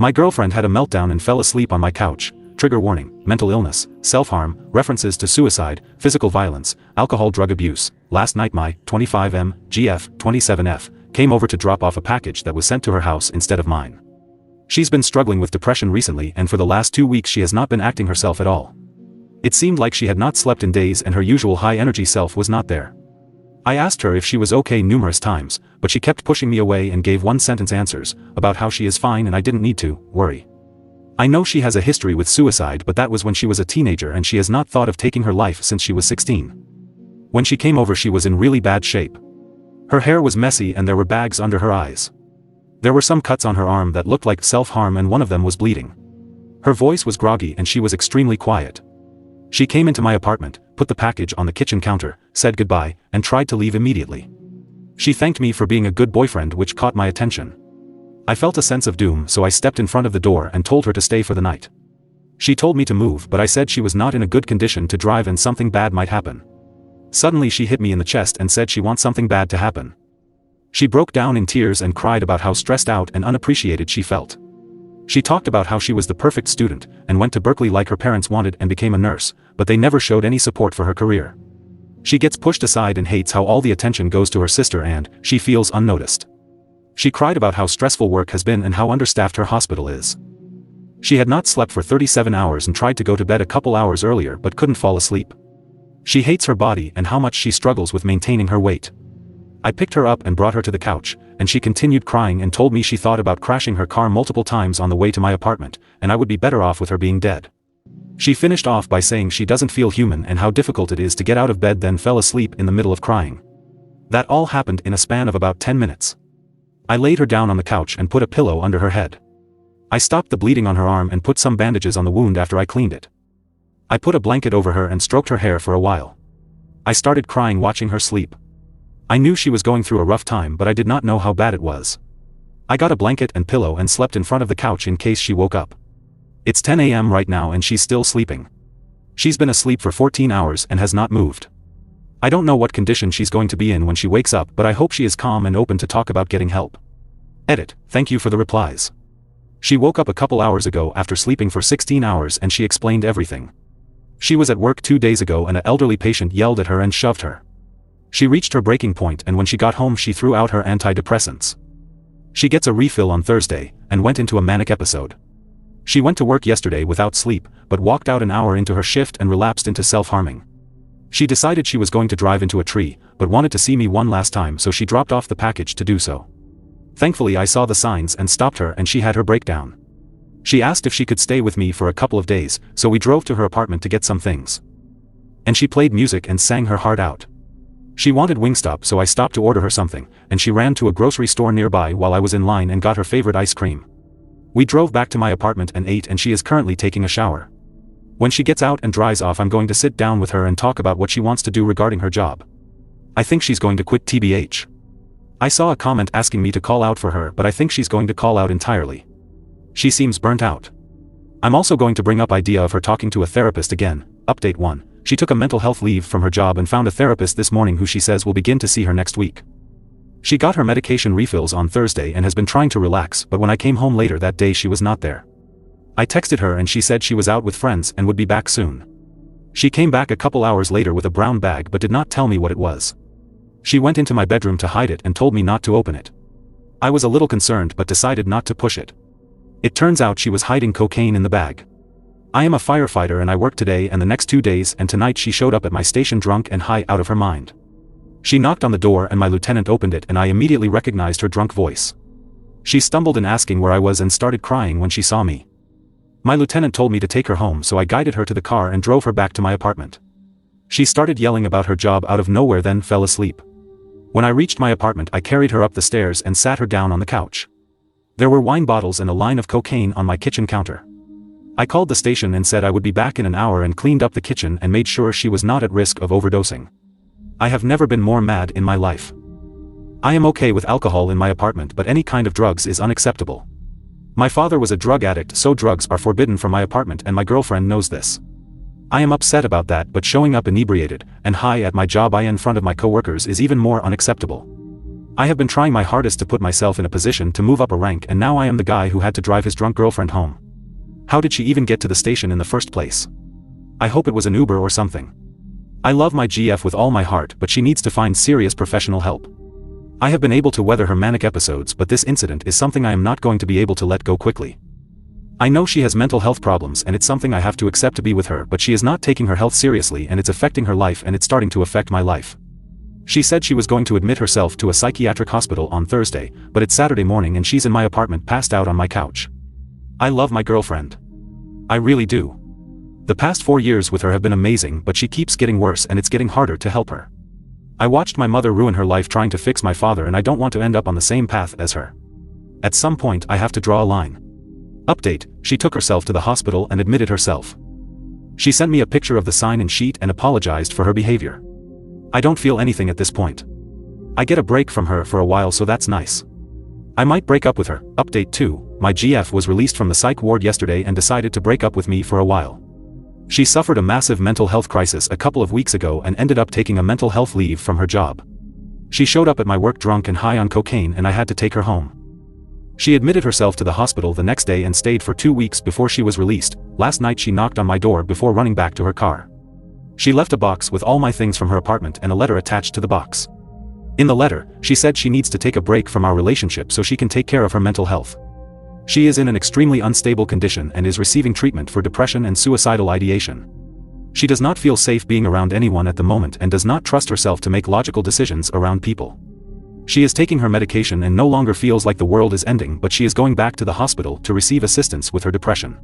My girlfriend had a meltdown and fell asleep on my couch. Trigger warning: mental illness, self-harm, references to suicide, physical violence, alcohol, drug abuse. Last night my 25M, GF, 27F, came over to drop off a package that was sent to her house instead of mine. She's been struggling with depression recently, and for the last 2 weeks she has not been acting herself at all. It seemed like she had not slept in days and her usual high-energy self was not there. I asked her if she was okay numerous times, but she kept pushing me away and gave one-sentence answers about how she is fine and I didn't need to worry. I know she has a history with suicide, but that was when she was a teenager and she has not thought of taking her life since she was 16. When she came over she was in really bad shape. Her hair was messy and there were bags under her eyes. There were some cuts on her arm that looked like self-harm and one of them was bleeding. Her voice was groggy and she was extremely quiet. She came into my apartment, put the package on the kitchen counter, said goodbye, and tried to leave immediately. She thanked me for being a good boyfriend, which caught my attention. I felt a sense of doom, so I stepped in front of the door and told her to stay for the night. She told me to move, but I said she was not in a good condition to drive and something bad might happen. Suddenly she hit me in the chest and said she wants something bad to happen. She broke down in tears and cried about how stressed out and unappreciated she felt. She talked about how she was the perfect student, and went to Berkeley like her parents wanted and became a nurse, but they never showed any support for her career. She gets pushed aside and hates how all the attention goes to her sister and she feels unnoticed. She cried about how stressful work has been and how understaffed her hospital is. She had not slept for 37 hours and tried to go to bed a couple hours earlier but couldn't fall asleep. She hates her body and how much she struggles with maintaining her weight. I picked her up and brought her to the couch, and she continued crying and told me she thought about crashing her car multiple times on the way to my apartment, and I would be better off with her being dead. She finished off by saying she doesn't feel human and how difficult it is to get out of bed, then fell asleep in the middle of crying. That all happened in a span of about 10 minutes. I laid her down on the couch and put a pillow under her head. I stopped the bleeding on her arm and put some bandages on the wound after I cleaned it. I put a blanket over her and stroked her hair for a while. I started crying watching her sleep. I knew she was going through a rough time, but I did not know how bad it was. I got a blanket and pillow and slept in front of the couch in case she woke up. It's 10 a.m. right now and she's still sleeping. She's been asleep for 14 hours and has not moved. I don't know what condition she's going to be in when she wakes up, but I hope she is calm and open to talk about getting help. Edit. Thank you for the replies. She woke up a couple hours ago after sleeping for 16 hours and she explained everything. She was at work 2 days ago and an elderly patient yelled at her and shoved her. She reached her breaking point, and when she got home she threw out her antidepressants. She gets a refill on Thursday, and went into a manic episode. She went to work yesterday without sleep, but walked out an hour into her shift and relapsed into self-harming. She decided she was going to drive into a tree, but wanted to see me one last time, so she dropped off the package to do so. Thankfully I saw the signs and stopped her, and she had her breakdown. She asked if she could stay with me for a couple of days, so we drove to her apartment to get some things. And she played music and sang her heart out. She wanted Wingstop, so I stopped to order her something, and she ran to a grocery store nearby while I was in line and got her favorite ice cream. We drove back to my apartment and ate, and she is currently taking a shower. When she gets out and dries off, I'm going to sit down with her and talk about what she wants to do regarding her job. I think she's going to quit TBH. I saw a comment asking me to call out for her, but I think she's going to call out entirely. She seems burnt out. I'm also going to bring up idea of her talking to a therapist again. Update 1. She took a mental health leave from her job and found a therapist this morning who she says will begin to see her next week. She got her medication refills on Thursday and has been trying to relax, but when I came home later that day she was not there. I texted her and she said she was out with friends and would be back soon. She came back a couple hours later with a brown bag but did not tell me what it was. She went into my bedroom to hide it and told me not to open it. I was a little concerned but decided not to push it. It turns out she was hiding cocaine in the bag. I am a firefighter and I work today and the next 2 days, and tonight she showed up at my station drunk and high out of her mind. She knocked on the door and my lieutenant opened it and I immediately recognized her drunk voice. She stumbled in asking where I was and started crying when she saw me. My lieutenant told me to take her home, so I guided her to the car and drove her back to my apartment. She started yelling about her job out of nowhere, then fell asleep. When I reached my apartment I carried her up the stairs and sat her down on the couch. There were wine bottles and a line of cocaine on my kitchen counter. I called the station and said I would be back in an hour and cleaned up the kitchen and made sure she was not at risk of overdosing. I have never been more mad in my life. I am okay with alcohol in my apartment, but any kind of drugs is unacceptable. My father was a drug addict, so drugs are forbidden from my apartment and my girlfriend knows this. I am upset about that, but showing up inebriated and high at my job in front of my coworkers is even more unacceptable. I have been trying my hardest to put myself in a position to move up a rank, and now I am the guy who had to drive his drunk girlfriend home. How did she even get to the station in the first place? I hope it was an Uber or something. I love my GF with all my heart, but she needs to find serious professional help. I have been able to weather her manic episodes, but this incident is something I am not going to be able to let go quickly. I know she has mental health problems and it's something I have to accept to be with her, but she is not taking her health seriously and it's affecting her life, and it's starting to affect my life. She said she was going to admit herself to a psychiatric hospital on Thursday, but it's Saturday morning and she's in my apartment passed out on my couch. I love my girlfriend. I really do. The past 4 years with her have been amazing, but she keeps getting worse and it's getting harder to help her. I watched my mother ruin her life trying to fix my father, and I don't want to end up on the same path as her. At some point I have to draw a line. Update: she took herself to the hospital and admitted herself. She sent me a picture of the sign and sheet and apologized for her behavior. I don't feel anything at this point. I get a break from her for a while, so that's nice. I might break up with her. Update 2, my GF was released from the psych ward yesterday and decided to break up with me for a while. She suffered a massive mental health crisis a couple of weeks ago and ended up taking a mental health leave from her job. She showed up at my work drunk and high on cocaine, and I had to take her home. She admitted herself to the hospital the next day and stayed for 2 weeks before she was released. Last night she knocked on my door before running back to her car. She left a box with all my things from her apartment and a letter attached to the box. In the letter, she said she needs to take a break from our relationship so she can take care of her mental health. She is in an extremely unstable condition and is receiving treatment for depression and suicidal ideation. She does not feel safe being around anyone at the moment and does not trust herself to make logical decisions around people. She is taking her medication and no longer feels like the world is ending, but she is going back to the hospital to receive assistance with her depression.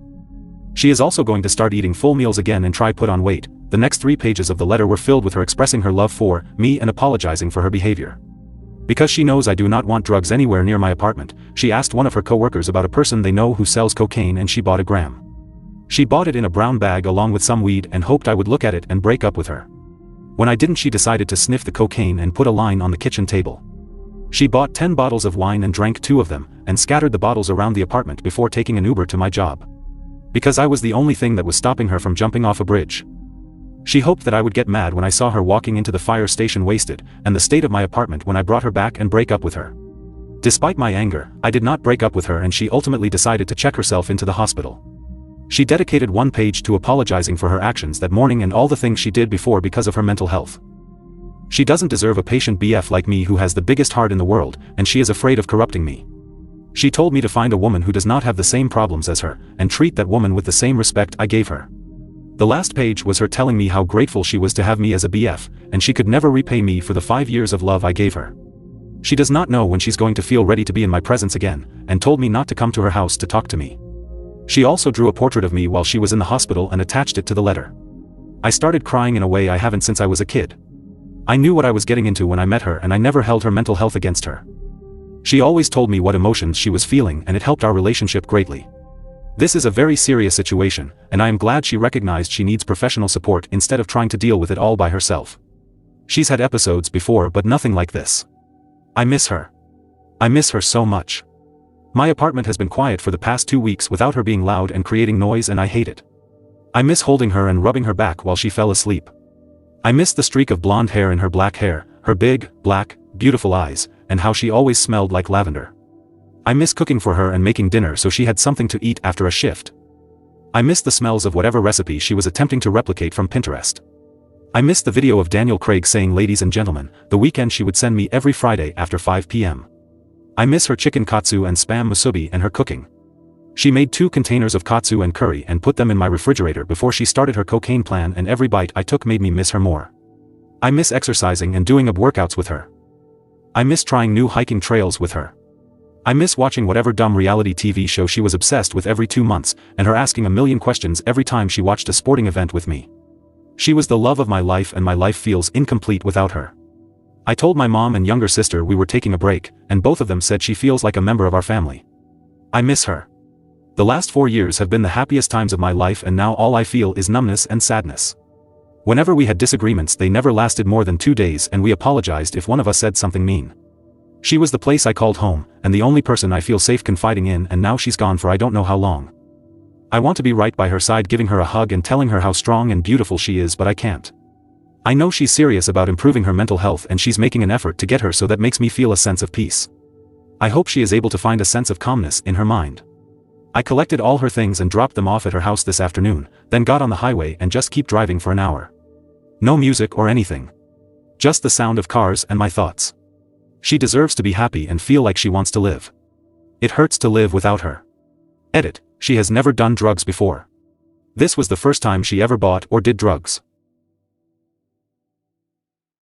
She is also going to start eating full meals again and try put on weight. The next 3 pages of the letter were filled with her expressing her love for me and apologizing for her behavior. Because she knows I do not want drugs anywhere near my apartment, she asked one of her coworkers about a person they know who sells cocaine, and she bought a gram. She bought it in a brown bag along with some weed and hoped I would look at it and break up with her. When I didn't, she decided to sniff the cocaine and put a line on the kitchen table. She bought 10 bottles of wine and drank 2 of them, and scattered the bottles around the apartment before taking an Uber to my job. Because I was the only thing that was stopping her from jumping off a bridge. She hoped that I would get mad when I saw her walking into the fire station wasted, and the state of my apartment when I brought her back and break up with her. Despite my anger, I did not break up with her, and she ultimately decided to check herself into the hospital. She dedicated 1 page to apologizing for her actions that morning and all the things she did before because of her mental health. She doesn't deserve a patient BF like me who has the biggest heart in the world, and she is afraid of corrupting me. She told me to find a woman who does not have the same problems as her, and treat that woman with the same respect I gave her. The last page was her telling me how grateful she was to have me as a BF, and she could never repay me for the 5 years of love I gave her. She does not know when she's going to feel ready to be in my presence again, and told me not to come to her house to talk to me. She also drew a portrait of me while she was in the hospital and attached it to the letter. I started crying in a way I haven't since I was a kid. I knew what I was getting into when I met her, and I never held her mental health against her. She always told me what emotions she was feeling, and it helped our relationship greatly. This is a very serious situation, and I am glad she recognized she needs professional support instead of trying to deal with it all by herself. She's had episodes before, but nothing like this. I miss her. I miss her so much. My apartment has been quiet for the past 2 weeks without her being loud and creating noise, and I hate it. I miss holding her and rubbing her back while she fell asleep. I miss the streak of blonde hair in her black hair, her big, black, beautiful eyes, and how she always smelled like lavender. I miss cooking for her and making dinner so she had something to eat after a shift. I miss the smells of whatever recipe she was attempting to replicate from Pinterest. I miss the video of Daniel Craig saying "ladies and gentlemen" the weekend she would send me every Friday after 5 p.m. I miss her chicken katsu and spam musubi and her cooking. She made 2 containers of katsu and curry and put them in my refrigerator before she started her cocaine plan, and every bite I took made me miss her more. I miss exercising and doing ab workouts with her. I miss trying new hiking trails with her. I miss watching whatever dumb reality TV show she was obsessed with every 2 months, and her asking a million questions every time she watched a sporting event with me. She was the love of my life, and my life feels incomplete without her. I told my mom and younger sister we were taking a break, and both of them said she feels like a member of our family. I miss her. The last 4 years have been the happiest times of my life, and now all I feel is numbness and sadness. Whenever we had disagreements, they never lasted more than 2 days, and we apologized if one of us said something mean. She was the place I called home, and the only person I feel safe confiding in, and now she's gone for I don't know how long. I want to be right by her side, giving her a hug and telling her how strong and beautiful she is, but I can't. I know she's serious about improving her mental health and she's making an effort to get her, so that makes me feel a sense of peace. I hope she is able to find a sense of calmness in her mind. I collected all her things and dropped them off at her house this afternoon, then got on the highway and just keep driving for an hour. No music or anything. Just the sound of cars and my thoughts. She deserves to be happy and feel like she wants to live. It hurts to live without her. Edit. She has never done drugs before. This was the first time she ever bought or did drugs.